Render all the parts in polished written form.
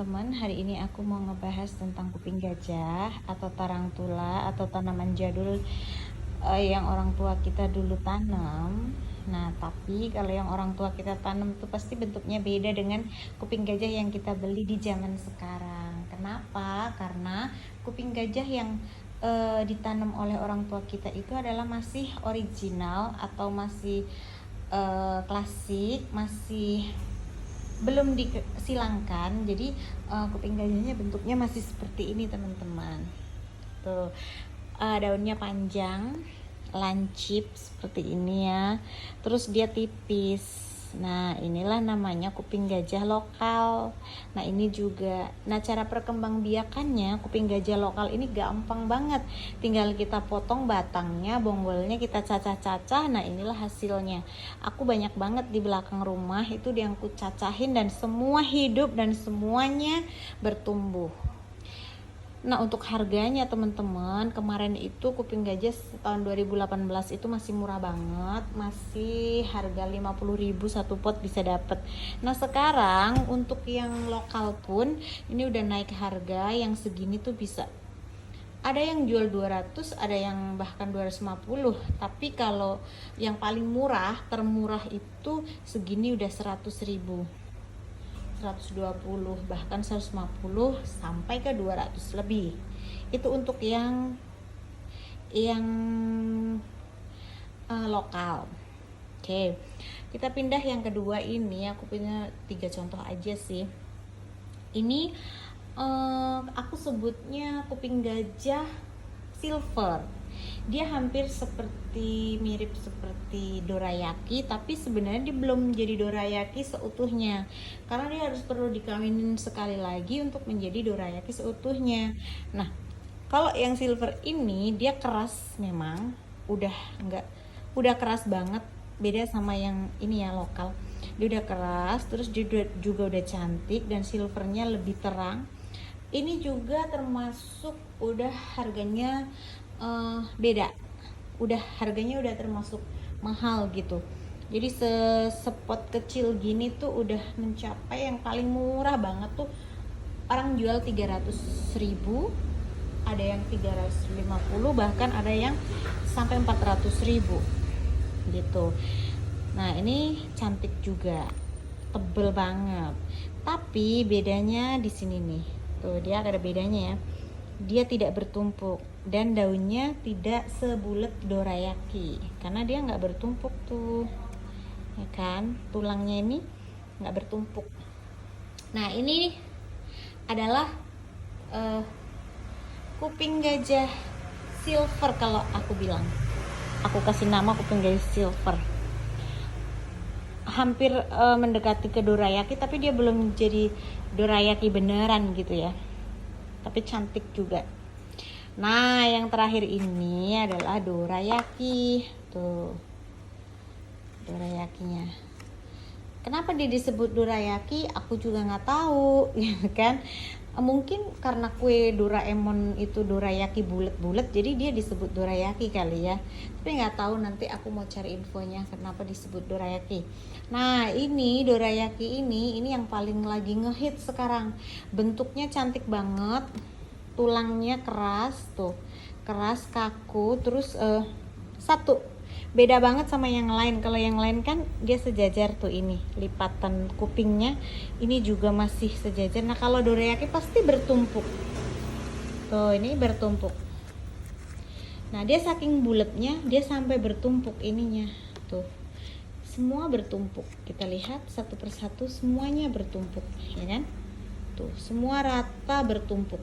Teman, hari ini aku mau ngebahas tentang kuping gajah atau tarantula atau tanaman jadul yang orang tua kita dulu tanam. Nah, tapi kalau yang orang tua kita tanam tuh pasti bentuknya beda dengan kuping gajah yang kita beli di zaman sekarang. Kenapa? Karena kuping gajah yang ditanam oleh orang tua kita itu adalah masih original atau masih klasik, masih belum disilangkan. Jadi kuping gajahnya bentuknya masih seperti ini teman-teman. Tuh, daunnya panjang, lancip seperti ini ya. Terus dia tipis. Nah, inilah namanya kuping gajah lokal. Nah, ini juga. Nah, cara perkembangbiakannya kuping gajah lokal ini gampang banget. Tinggal kita potong batangnya, bonggolnya kita cacah-cacah. Nah, inilah hasilnya. Aku banyak banget di belakang rumah itu yang aku cacahin dan semua hidup dan semuanya bertumbuh. Nah, untuk harganya teman-teman, kemarin itu kuping gajah tahun 2018 itu masih murah banget, masih harga 50.000 satu pot bisa dapet. Nah, sekarang untuk yang lokal pun ini udah naik harga, yang segini tuh bisa ada yang jual 200, ada yang bahkan 250. Tapi kalau yang paling murah, termurah itu segini udah 100.000. 120, bahkan 150 sampai ke 200 lebih. Itu untuk yang lokal. Oke. Kita pindah yang kedua ini, aku punya 3 contoh aja sih. Ini aku sebutnya kuping gajah silver. Dia hampir mirip seperti dorayaki, tapi sebenarnya dia belum menjadi dorayaki seutuhnya karena dia harus perlu dikawinin sekali lagi untuk menjadi dorayaki seutuhnya. Nah, kalau yang silver ini dia keras memang, udah keras banget, beda sama yang ini ya lokal. Dia udah keras, terus juga udah cantik dan silvernya lebih terang. Ini juga termasuk udah harganya beda, harganya udah termasuk mahal gitu. Jadi sepot kecil gini tuh udah mencapai, yang paling murah banget tuh orang jual 300.000, ada yang 350, bahkan ada yang sampai 400.000 gitu. Nah, ini cantik juga, tebel banget. Tapi bedanya di sini nih, tuh dia ada bedanya ya. Dia tidak bertumpuk dan daunnya tidak sebulet dorayaki karena dia nggak bertumpuk tuh, ya kan, tulangnya ini nggak bertumpuk. Nah, ini adalah kuping gajah silver. Kalau aku bilang, aku kasih nama kuping gajah silver. Hampir mendekati ke dorayaki, tapi dia belum jadi dorayaki beneran gitu ya, tapi cantik juga. Nah, yang terakhir ini adalah dorayaki. Tuh, dorayakinya. Kenapa dia disebut dorayaki? Aku juga nggak tahu, ya kan? Mungkin karena kue Doraemon itu dorayaki bulat-bulat, jadi dia disebut dorayaki kali ya. Tapi nggak tahu, nanti aku mau cari infonya kenapa disebut dorayaki. Nah, ini dorayaki ini yang paling lagi ngehit sekarang. Bentuknya cantik banget, tulangnya keras tuh, keras kaku. Terus satu beda banget sama yang lain. Kalau yang lain kan dia sejajar tuh, ini lipatan kupingnya ini juga masih sejajar. Nah, kalau dorayaki pasti bertumpuk tuh, ini bertumpuk. Nah, dia saking bulatnya dia sampai bertumpuk ininya tuh, semua bertumpuk. Kita lihat satu persatu, semuanya bertumpuk, ya kan? Tuh, semua rata bertumpuk,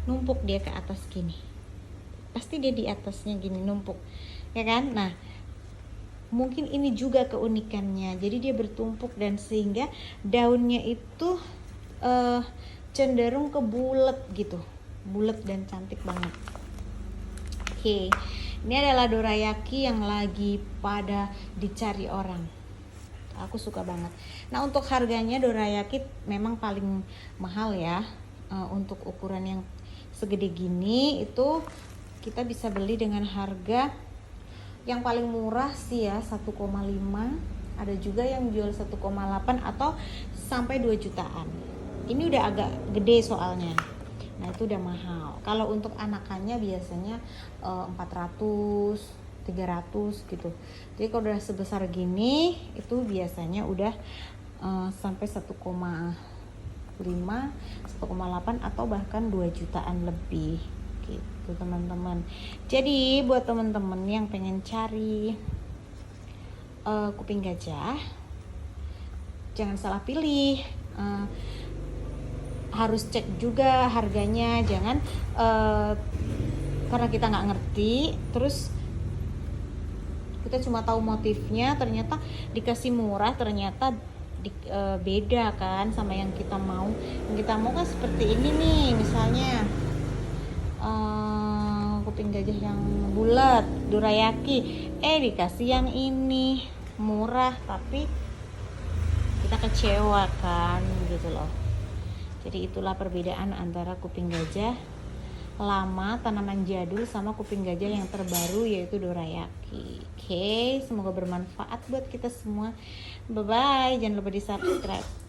numpuk dia ke atas gini. Pasti dia di atasnya gini numpuk, ya kan? Nah, mungkin ini juga keunikannya. Jadi dia bertumpuk dan sehingga daunnya itu cenderung ke bulat gitu, bulat dan cantik banget. Oke, ini adalah dorayaki yang lagi pada dicari orang. Aku suka banget. Nah, untuk harganya dorayaki memang paling mahal ya. Untuk ukuran yang segede gini itu kita bisa beli dengan harga yang paling murah sih ya 1,5. Ada juga yang jual 1,8 atau sampai 2 jutaan. Ini udah agak gede soalnya. Nah itu udah mahal. Kalau untuk anakannya biasanya 400, 300 gitu. Jadi kalau udah sebesar gini itu biasanya udah sampai 1,5, 1,8 atau bahkan 2 jutaan lebih gitu teman-teman. Jadi buat teman-teman yang pengen cari kuping gajah, jangan salah pilih. Harus cek juga harganya, jangan karena kita nggak ngerti terus kita cuma tahu motifnya, ternyata dikasih murah, ternyata beda kan sama yang kita mau. Yang kita mau kan seperti ini nih, misalnya kuping gajah yang bulat, dorayaki, dikasih yang ini murah tapi kita kecewa kan gitu loh. Jadi itulah perbedaan antara kuping gajah lama tanaman jadul sama kuping gajah yang terbaru yaitu dorayaki. Oke, semoga bermanfaat buat kita semua. Bye bye, jangan lupa di subscribe.